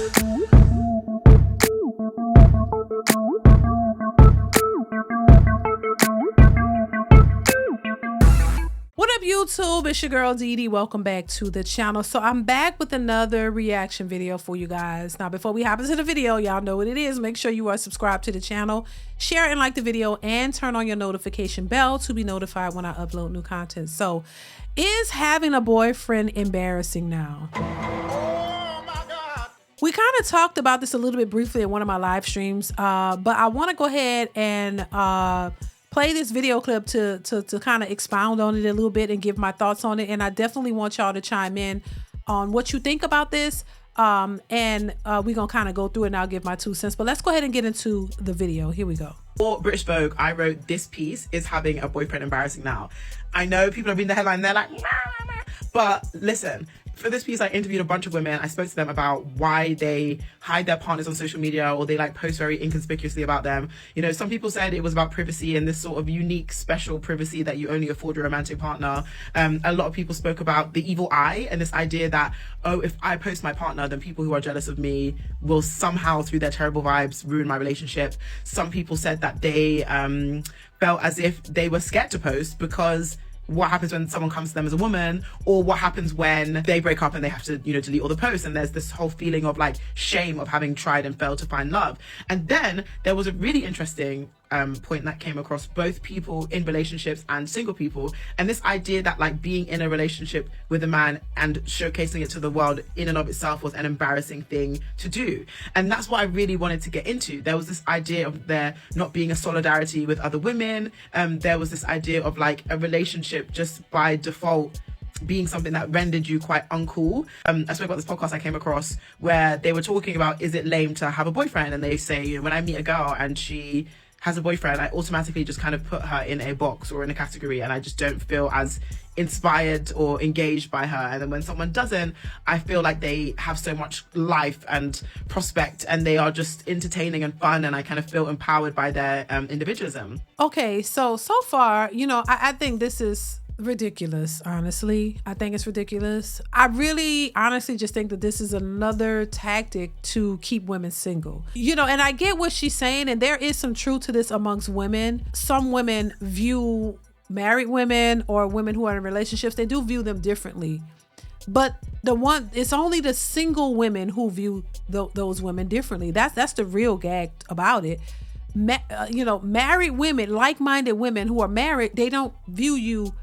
What up, YouTube? It's your girl Dee. Welcome back to the channel. So I'm back with another reaction video for you guys. Now, before we hop into the video, y'all know what it is. Make sure you are subscribed to the channel, share and like the video, and turn on your notification bell to be notified when I upload new content. So, is having a boyfriend embarrassing now? We kind of talked about this a little bit briefly in one of my live streams, but I want to go ahead and play this video clip to kind of expound on it a little bit and give my thoughts on it. And I definitely want y'all to chime in on what you think about this. We're going to kind of go through it and I'll give my 2 cents. But let's go ahead and get into the video. Here we go. For British Vogue, I wrote, "This piece is having a boyfriend embarrassing now." I know people have read the headline, they're like, nah, nah, nah. But listen, for this piece, I interviewed a bunch of women. I spoke to them about why they hide their partners on social media, or they like post very inconspicuously about them. You know, some people said it was about privacy and this sort of unique, special privacy that you only afford your romantic partner. A lot of people spoke about the evil eye and this idea that, oh, if I post my partner, then people who are jealous of me will somehow, through their terrible vibes, ruin my relationship. Some people said that they felt as if they were scared to post because what happens when someone comes to them as a woman, or what happens when they break up and they have to, you know, delete all the posts, and there's this whole feeling of like shame of having tried and failed to find love. And then there was a really interesting point that came across both people in relationships and single people, and this idea that like being in a relationship with a man and showcasing it to the world in and of itself was an embarrassing thing to do. And that's what I really wanted to get into. There was this idea of there not being a solidarity with other women. There was this idea of like a relationship just by default being something that rendered you quite uncool. I spoke about this podcast I came across where they were talking about, is it lame to have a boyfriend? And they say, you know, when I meet a girl and she has a boyfriend, I automatically just kind of put her in a box or in a category, and I just don't feel as inspired or engaged by her. And then when someone doesn't, I feel like they have so much life and prospect, and they are just entertaining and fun, and I kind of feel empowered by their individualism. Okay, so far, you know, I think this is ridiculous. Honestly, I think it's ridiculous. I really honestly just think that this is another tactic to keep women single, you know. And I get what she's saying, and there is some truth to this amongst women. Some women view married women or women who are in relationships, they do view them differently, but it's only the single women who view those women differently. That's the real gag about it. You know, married women, like-minded women who are married, they don't view you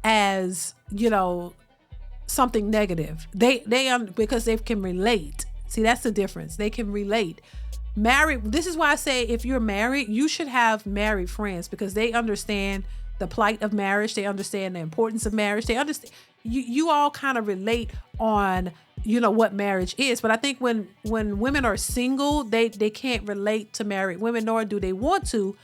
as, you know, something negative. They because they can relate. See, that's the difference. They can relate. Married, this is why I say if you're married, you should have married friends, because they understand the plight of marriage. They understand the importance of marriage. They understand, you all kind of relate on, you know, what marriage is. But I think when women are single, they can't relate to married women, nor do they want to.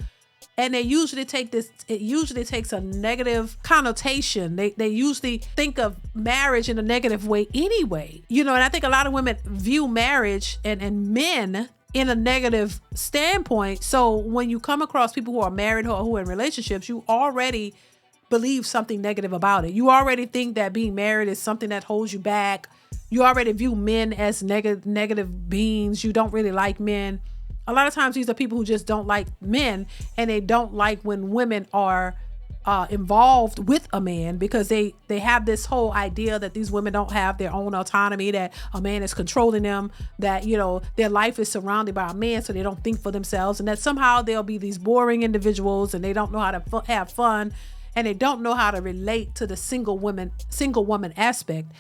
And they usually take this, it usually takes a negative connotation. They usually think of marriage in a negative way anyway. You know, and I think a lot of women view marriage and men in a negative standpoint. So when you come across people who are married or who are in relationships, you already believe something negative about it. You already think that being married is something that holds you back. You already view men as negative beings. You don't really like men. A lot of times these are people who just don't like men, and they don't like when women are involved with a man, because they have this whole idea that these women don't have their own autonomy, that a man is controlling them, that, you know, their life is surrounded by a man, so they don't think for themselves, and that somehow they'll be these boring individuals, and they don't know how to have fun, and they don't know how to relate to the single woman aspect.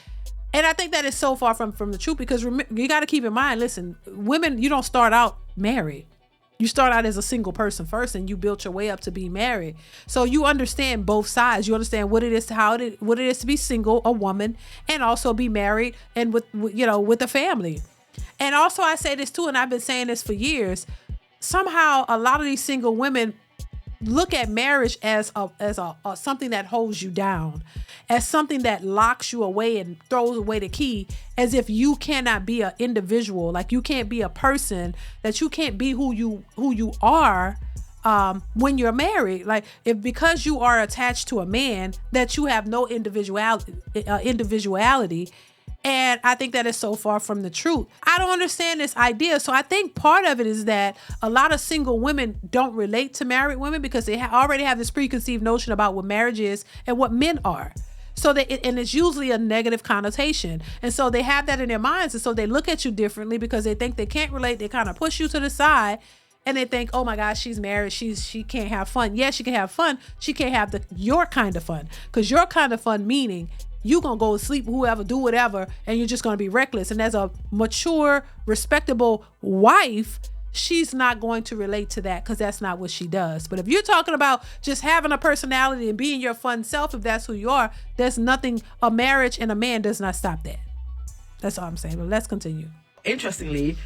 And I think that is so far from the truth, because you got to keep in mind, listen, women, you don't start out married. You start out as a single person first, and you build your way up to be married. So you understand both sides. You understand what it is to be single, a woman, and also be married and with a family. And also, I say this too, and I've been saying this for years. Somehow, a lot of these single women look at marriage as a something that holds you down, as something that locks you away and throws away the key, as if you cannot be an individual, like you can't be a person, that you can't be who you are when you're married. Like, if because you are attached to a man, that you have no individuality. And I think that is so far from the truth. I don't understand this idea. So I think part of it is that a lot of single women don't relate to married women because they already have this preconceived notion about what marriage is and what men are. So and it's usually a negative connotation. And so they have that in their minds. And so they look at you differently because they think they can't relate. They kind of push you to the side and they think, oh my gosh, she's married. She can't have fun. Yeah, she can have fun. She can't have your kind of fun. Because your kind of fun meaning you gonna go to sleep, whoever, do whatever, and you're just gonna be reckless. And as a mature, respectable wife, she's not going to relate to that because that's not what she does. But if you're talking about just having a personality and being your fun self, if that's who you are, there's nothing, a marriage and a man does not stop that. That's all I'm saying, but let's continue. Interestingly,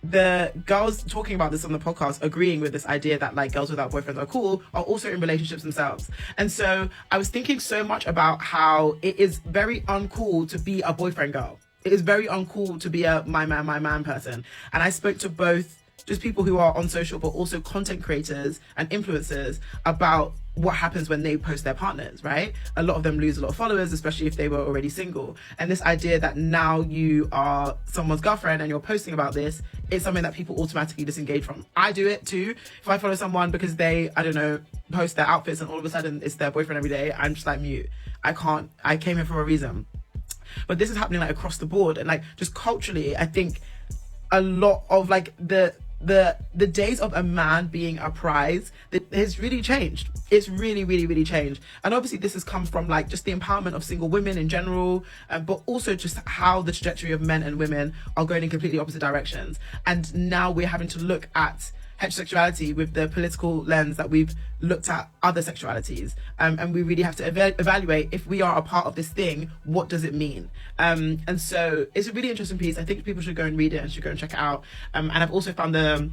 the girls talking about this on the podcast, agreeing with this idea that like girls without boyfriends are cool, are also in relationships themselves. And so I was thinking so much about how it is very uncool to be a boyfriend girl. It is very uncool to be a my man person. And I spoke to both just people who are on social, but also content creators and influencers about what happens when they post their partners, right? A lot of them lose a lot of followers, especially if they were already single. And this idea that now you are someone's girlfriend and you're posting about this, it's something that people automatically disengage from. I do it too. If I follow someone because they, I don't know, post their outfits and all of a sudden it's their boyfriend every day, I'm just like mute. I came here for a reason. But this is happening like across the board. And like just culturally, I think a lot of like the days of a man being a prize has really changed. It's really changed. And obviously this has come from like just the empowerment of single women in general, but also just how the trajectory of men and women are going in completely opposite directions. And now we're having to look at heterosexuality with the political lens that we've looked at other sexualities, and we really have to evaluate if we are a part of this thing, what does it mean? And so it's a really interesting piece. I think people should go and read it and should go and check it out. And I've also found the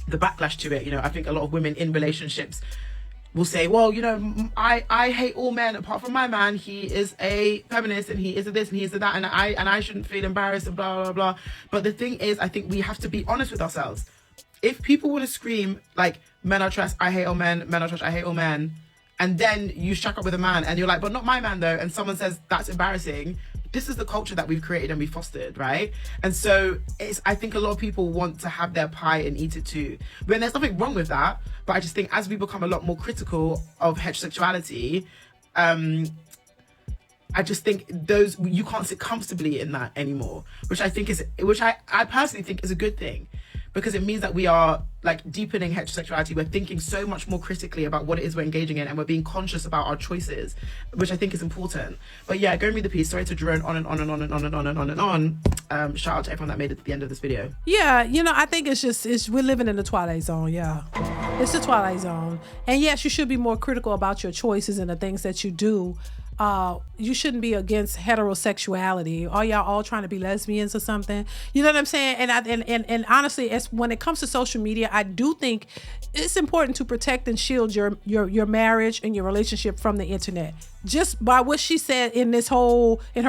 backlash to it. You know, I think a lot of women in relationships will say, well, you know, I hate all men apart from my man. He is a feminist and he is a this and he is a that, and I shouldn't feel embarrassed and blah blah blah. But the thing is, I think we have to be honest with ourselves. If people want to scream like men are trash, I hate all men, men are trash, I hate all men, and then you shack up with a man and you're like, but not my man though, and someone says that's embarrassing, this is the culture that we've created and we've fostered, right? And so I think a lot of people want to have their pie and eat it too. But there's nothing wrong with that. But I just think as we become a lot more critical of heterosexuality, I just think you can't sit comfortably in that anymore, which I personally think is a good thing. Because it means that we are like deepening heterosexuality. We're thinking so much more critically about what it is we're engaging in, and we're being conscious about our choices, which I think is important. But yeah, go and read the piece. Sorry to drone on and on and on and on and on and on and on. Shout out to everyone that made it to the end of this video. Yeah, you know, I think we're living in the twilight zone. Yeah, it's the twilight zone. And yes, you should be more critical about your choices and the things that you do. You shouldn't be against heterosexuality. Are y'all all trying to be lesbians or something? You know what I'm saying? And honestly, when it comes to social media, I do think it's important to protect and shield your marriage and your relationship from the internet. Just by what she said in her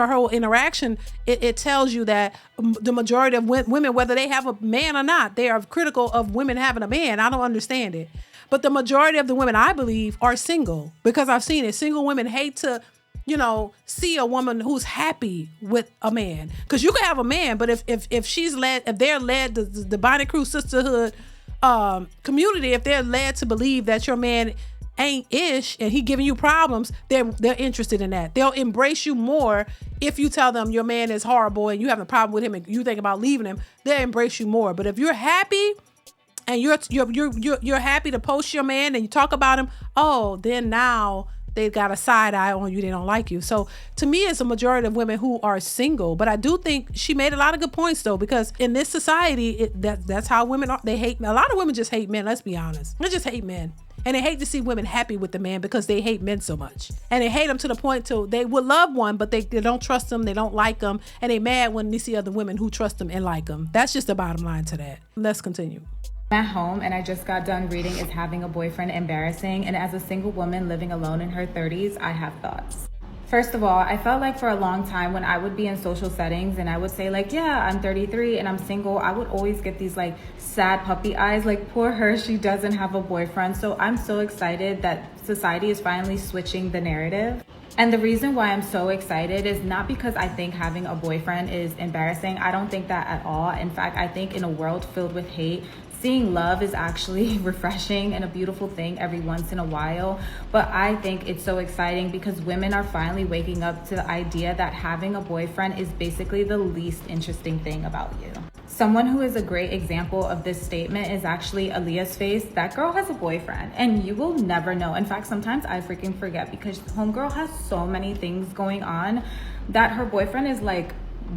whole interaction, it tells you that the majority of women, whether they have a man or not, they are critical of women having a man. I don't understand it. But the majority of the women, I believe, are single, because I've seen it. Single women hate to, you know, see a woman who's happy with a man. Because you can have a man, but if they're led, the Bonnet Crew sisterhood community, if they're led to believe that your man ain't ish and he giving you problems, they're interested in that. They'll embrace you more if you tell them your man is horrible and you have a problem with him and you think about leaving him. They'll embrace you more. But if you're happy and you're happy to post your man and you talk about him, then now they've got a side eye on you. They don't like you. So to me, it's a majority of women who are single. But I do think she made a lot of good points though, because in this society, that's how women are. They hate men. A lot of women just hate men. Let's be honest. They just hate men. And they hate to see women happy with the man because they hate men so much. And they hate them to the point to they would love one, but they don't trust them. They don't like them. And they mad when they see other women who trust them and like them. That's just the bottom line to that. Let's continue. At home, and I just got done reading Is Having a Boyfriend Embarrassing? And as a single woman living alone in her 30s, I have thoughts. First of all, I felt like for a long time when I would be in social settings and I would say like, yeah, I'm 33 and I'm single, I would always get these like sad puppy eyes, like poor her, she doesn't have a boyfriend. So I'm so excited that society is finally switching the narrative. And the reason why I'm so excited is not because I think having a boyfriend is embarrassing. I don't think that at all. In fact, I think in a world filled with hate, seeing love is actually refreshing and a beautiful thing every once in a while. But I think it's so exciting because women are finally waking up to the idea that having a boyfriend is basically the least interesting thing about you. Someone who is a great example of this statement is actually Aaliyah's face. That girl has a boyfriend and you will never know. In fact, sometimes I freaking forget because homegirl has so many things going on that her boyfriend is like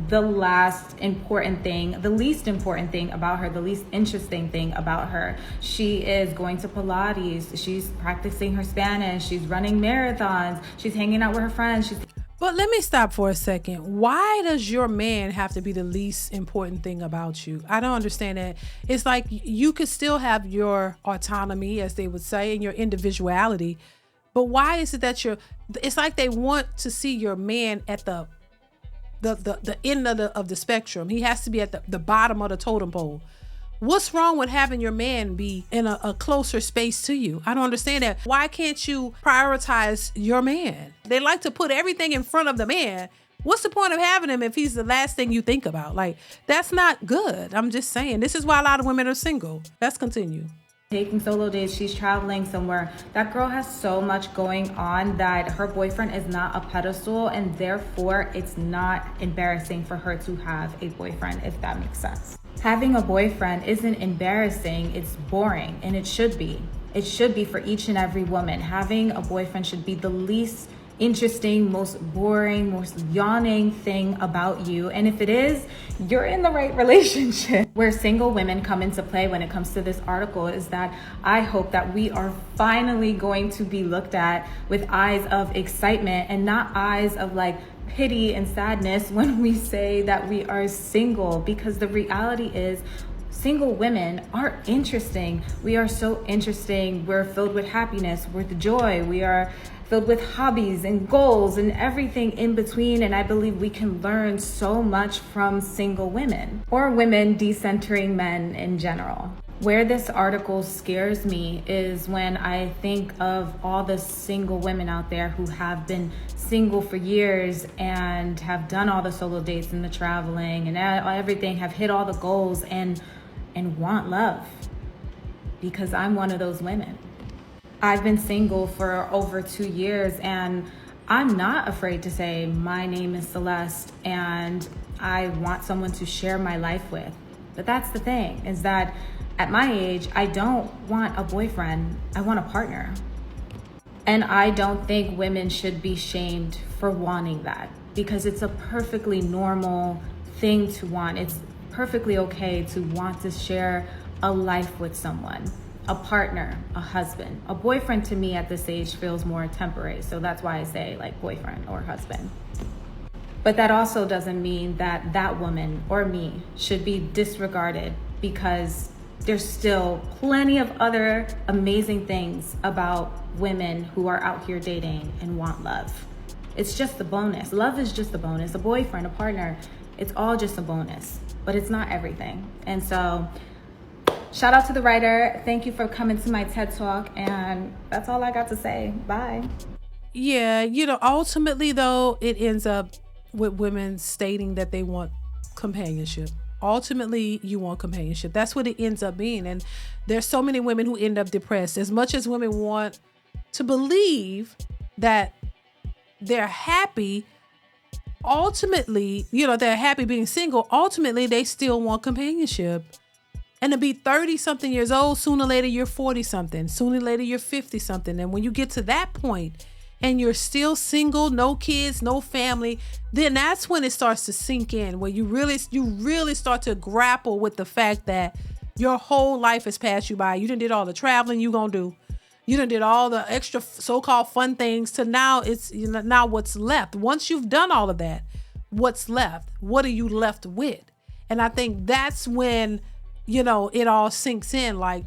the last important thing, the least important thing about her, the least interesting thing about her. She is going to Pilates, she's practicing her Spanish, she's running marathons, she's hanging out with her friends. But let me stop for a second. Why does your man have to be the least important thing about you? I don't understand that. It's like you could still have your autonomy, as they would say, and your individuality. But why is it that it's like they want to see your man at the end of the spectrum. He has to be at the bottom of the totem pole. What's wrong with having your man be in a closer space to you? I don't understand that. Why can't you prioritize your man? They like to put everything in front of the man. What's the point of having him if he's the last thing you think about? Like, that's not good. I'm just saying. This is why a lot of women are single. Let's continue. Taking solo dates, she's traveling somewhere. That girl has so much going on that her boyfriend is not a pedestal, and therefore it's not embarrassing for her to have a boyfriend, if that makes sense. Having a boyfriend isn't embarrassing, it's boring, and it should be. It should be for each and every woman. Having a boyfriend should be the least interesting, most boring, most yawning thing about you. And if it is, you're in the right relationship. Where single women come into play when it comes to this article is that I hope that we are finally going to be looked at with eyes of excitement and not eyes of like pity and sadness when we say that we are single, because the reality is single women are interesting. We are so interesting. We're filled with happiness, with joy. We are filled with hobbies and goals and everything in between. And I believe we can learn so much from single women or women decentering men in general. Where this article scares me is when I think of all the single women out there who have been single for years and have done all the solo dates and the traveling and everything, have hit all the goals and want love, because I'm one of those women. I've been single for over 2 years and I'm not afraid to say my name is Celeste and I want someone to share my life with. But that's the thing, is that at my age, I don't want a boyfriend, I want a partner. And I don't think women should be shamed for wanting that, because it's a perfectly normal thing to want. It's perfectly okay to want to share a life with someone, a partner, a husband. A boyfriend to me at this age feels more temporary, so that's why I say like boyfriend or husband. But that also doesn't mean that that woman or me should be disregarded, because there's still plenty of other amazing things about women who are out here dating and want love. It's just a bonus. Love is just a bonus. A boyfriend, a partner, it's all just a bonus, but it's not everything. And so shout out to the writer. Thank you for coming to my TED Talk. And that's all I got to say. Bye. Yeah, ultimately though, it ends up with women stating that they want companionship. Ultimately, you want companionship. That's what it ends up being. And there's so many women who end up depressed. As much as women want to believe that they're happy, ultimately, they're happy being single. Ultimately, they still want companionship. And to be 30 something years old, sooner or later, you're 40 something. Sooner or later, you're 50 something. And when you get to that point and you're still single, no kids, no family, then that's when it starts to sink in, where you really start to grapple with the fact that your whole life has passed you by. You done did all the traveling you gonna do. You done did all the extra so-called fun things to now it's now what's left. Once you've done all of that, what's left? What are you left with? And I think that's when, it all sinks in. Like,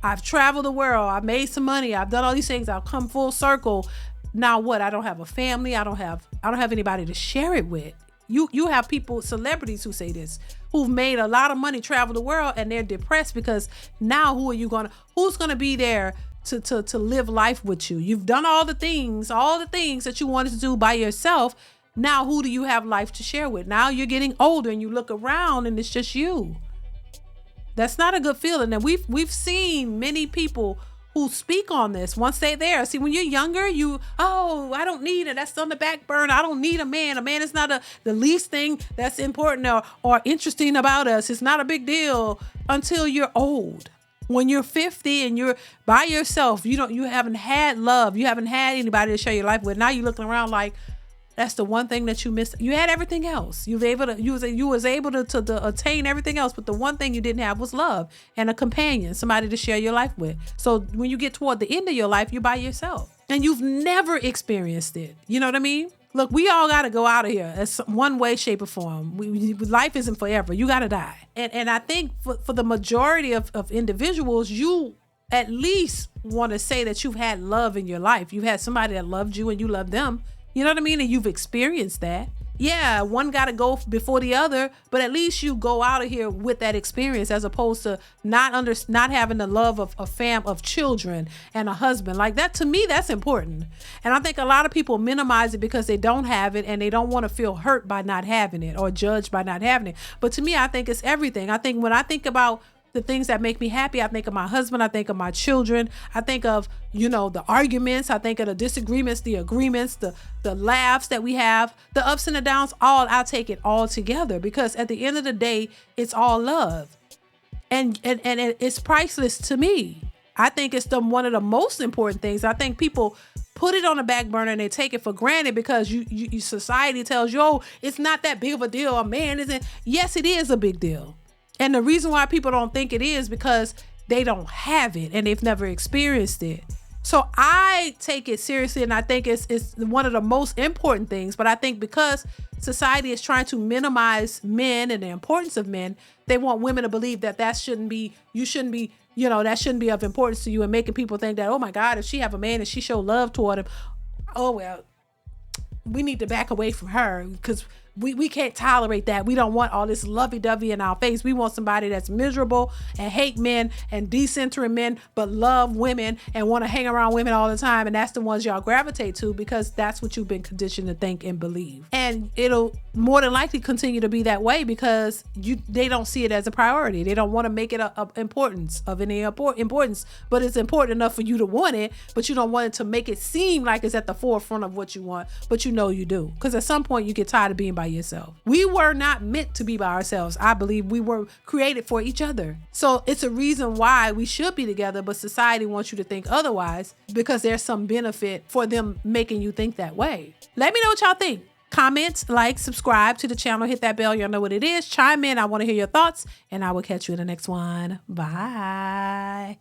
I've traveled the world. I've made some money. I've done all these things. I've come full circle. Now what? I don't have a family. I don't have anybody to share it with. You have people, celebrities who say this, who've made a lot of money, travel the world, and they're depressed because now who's going to be there to live life with you. You've done all the things that you wanted to do by yourself. Now who do you have life to share with? Now you're getting older and you look around and it's just you. That's not a good feeling. And we've seen many people who speak on this once they're there. See, when you're younger, I don't need it. That's on the back burner. I don't need a man. A man is not the least thing that's important or interesting about us. It's not a big deal until you're old. When you're 50 and you're by yourself, you haven't had love. You haven't had anybody to share your life with. Now you're looking around like that's the one thing that you missed. You had everything else. You was able to attain everything else, but the one thing you didn't have was love and a companion, somebody to share your life with. So when you get toward the end of your life, you're by yourself and you've never experienced it. You know what I mean? Look, we all got to go out of here in one way, shape, or form. Life isn't forever. You got to die. And I think for the majority of individuals, you at least want to say that you've had love in your life. You've had somebody that loved you and you loved them. You know what I mean? And you've experienced that. Yeah, one got to go before the other, but at least you go out of here with that experience as opposed to not having the love of children and a husband. Like that, to me, that's important. And I think a lot of people minimize it because they don't have it and they don't want to feel hurt by not having it or judged by not having it. But to me, I think it's everything. I think when I think about the things that make me happy, I think of my husband, I think of my children, I think of, the arguments, I think of the disagreements, the agreements, the laughs that we have, the ups and the downs, I'll take it all together because at the end of the day, it's all love. And it's priceless to me. I think it's one of the most important things. I think people put it on the back burner and they take it for granted because society tells you, oh, it's not that big of a deal. A man isn't. Yes, it is a big deal. And the reason why people don't think it is because they don't have it and they've never experienced it. So I take it seriously and I think it's one of the most important things. But I think because society is trying to minimize men and the importance of men, they want women to believe that shouldn't be that shouldn't be of importance to you and making people think that, oh my God, if she have a man and she show love toward him, oh, well, we need to back away from her because we can't tolerate that. We don't want all this lovey-dovey in our face. We want somebody that's miserable and hate men and decentering men, but love women and want to hang around women all the time. And that's the ones y'all gravitate to because that's what you've been conditioned to think and believe. And it'll more than likely continue to be that way because they don't see it as a priority. They don't want to make it of importance, but it's important enough for you to want it, but you don't want it to make it seem like it's at the forefront of what you want, but you do. Because at some point you get tired of being by yourself. We were not meant to be by ourselves. I believe we were created for each other. So it's a reason why we should be together, but society wants you to think otherwise because there's some benefit for them making you think that way. Let me know what y'all think. Comment, like, subscribe to the channel, hit that bell. Y'all know what it is. Chime in. I want to hear your thoughts and I will catch you in the next one. Bye.